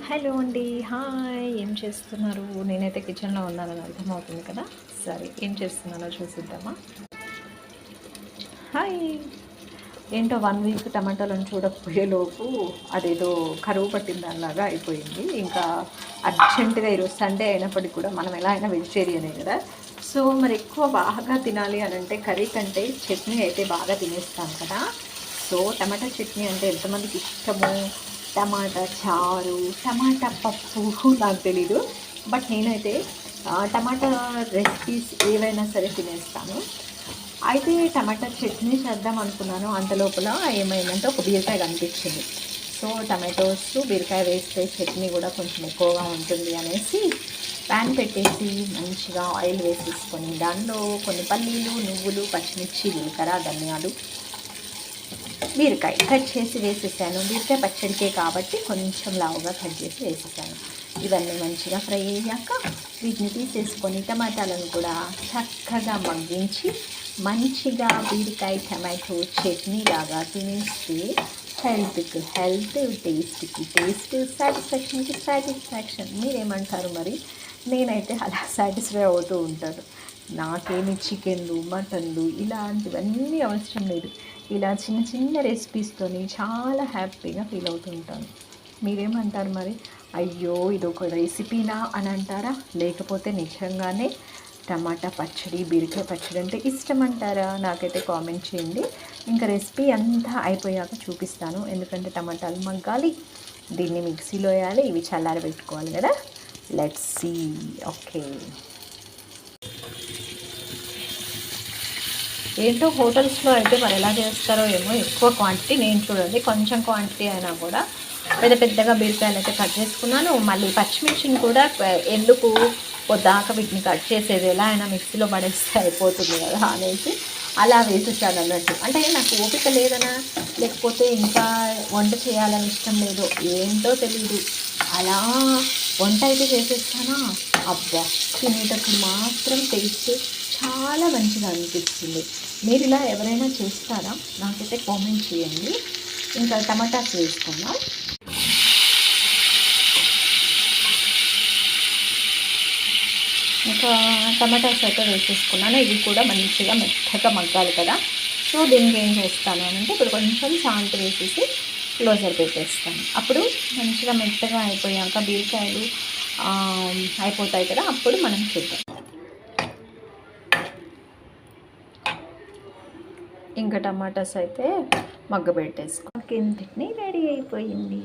Hello అండి. Hi. ఏం చేస్తున్నారు? నేనైతే కిచెన్‌లో ఉన్నానని అర్థమవుతుంది కదా! సరే ఏం చేస్తున్నానో చూసేద్దామా? హాయ్. ఏంటో 1 వీక్ టమాటాలను చూడకపోయేలోపు అదేదో కరువు పట్టిన దానిలాగా అయిపోయింది. ఇంకా అర్జెంటుగా ఈరోజు సండే అయినప్పటికి కూడా మనం ఎలా అయినా వెజిటేరియనే కదా! సో, మరి ఎక్కువ బాగా తినాలి అనంటే కర్రీ కంటే చట్నీ అయితే బాగా తినేస్తాం కదా! సో, టమాటా చట్నీ అంటే ఎంతమందికి ఇష్టమో, టమాటా చారు, టమాటా పప్పు నాకు తెలీదు. బట్ నేనైతే టమాటా రెసిపీస్ ఏవైనా సరే తినేస్తాను. అయితే టమాటా చట్నీ చేద్దాం అనుకున్నాను. అంతలోపల ఏమైందంటే ఒక బీరకాయ కనిపించింది. సో, టమాటోస్, బీరకాయ వేస్తే చట్నీ కూడా కొంచెం ఎక్కువగా ఉంటుంది అనేసి ప్యాన్ పెట్టేసి మంచిగా ఆయిల్ వేసేసుకొని దానిలో కొన్ని పల్లీలు, నువ్వులు, పచ్చిమిర్చి, జీలకర్ర, ధనియాలు, బీరకాయ కట్ చేసి వేసేసాను. బీరకాయ పచ్చడికే కాబట్టి కొంచెం లావుగా కట్ చేసి వేసేసాను. ఇవన్నీ మంచిగా ఫ్రై అయ్యాక వీటిని తీసేసుకొని టమాటాలను కూడా చక్కగా మగ్గించి మంచిగా బీరకాయ టమాటో చట్నీ లాగా తినేస్తే హెల్త్కి హెల్త్, టేస్ట్కి టేస్ట్, సాటిస్ఫాక్షన్కి సాటిస్ఫాక్షన్. మీరేమంటారు మరి? నేనైతే అలా సాటిస్ఫై అవుతూ ఉంటాను. నాకేమి చికెన్లు, మటన్లు ఇలాంటివన్నీ అవసరం లేదు. ఇలా చిన్న చిన్న రెసిపీస్తోని చాలా హ్యాపీగా ఫీల్ అవుతుంటాను. మీరేమంటారు మరి? అయ్యో ఇదొక రెసిపీనా అని అంటారా? లేకపోతే నిజంగానే టమాటా పచ్చడి, బీరకాయ పచ్చడి అంటే ఇష్టం అంటారా? నాకైతే కామెంట్ చేయండి. ఇంకా రెసిపీ అంతా అయిపోయాక చూపిస్తాను. ఎందుకంటే టమాటాలు మగ్గాలి, దీన్ని మిక్సీలో వేయాలి, ఇవి చల్లారి పెట్టుకోవాలి కదా. Let's see. ఓకే. ఏంటో హోటల్స్లో అయితే మరి ఎలా చేస్తారో ఏమో, ఎక్కువ క్వాంటిటీ. నేను చూడండి కొంచెం క్వాంటిటీ అయినా కూడా పెద్ద పెద్దగా బీరకాయలు అయితే కట్ చేసుకున్నాను. మళ్ళీ పచ్చిమిర్చిని కూడా ఎందుకు పొద్దాక వీటిని కట్ చేసేది, ఎలా అయినా మిక్సీలో పడేస్తే అయిపోతుంది కదా అనేసి అలా వేసేసాను అన్నట్టు. అంటే నాకు ఓపిక లేదనా, లేకపోతే ఇంకా వంట చేయాలని ఇష్టం లేదో ఏంటో తెలీదు, అలా వంట అయితే చేసేస్తానా, అబ్బా తినేటప్పుడు మాత్రం టేస్ట్ చాలా మంచిగా అనిపిస్తుంది. మీరు ఇలా ఎవరైనా చేస్తారా? నాకైతే కామెంట్ చేయండి. ఇంకా టమాటాస్ వేసుకుందాం. ఇంకా టమాటాస్ అయితే వేసేసుకున్నాను. ఇవి కూడా మంచిగా మెత్తగా మగ్గాలి కదా. సో దీనికి ఏం చేస్తాను అంటే ఇప్పుడు కొంచెం సాల్ట్ వేసేసి క్లోజర్ పెట్టేస్తాను. అప్పుడు మంచిగా మెత్తగా అయిపోయాక బీరకాయలు అయిపోతాయి కదా, అప్పుడు మనం చూద్దాం. ఇంకా టమాటాస్ అయితే మగ్గబెట్టేసుకో. చికెన్ చట్నీ రెడీ అయిపోయింది.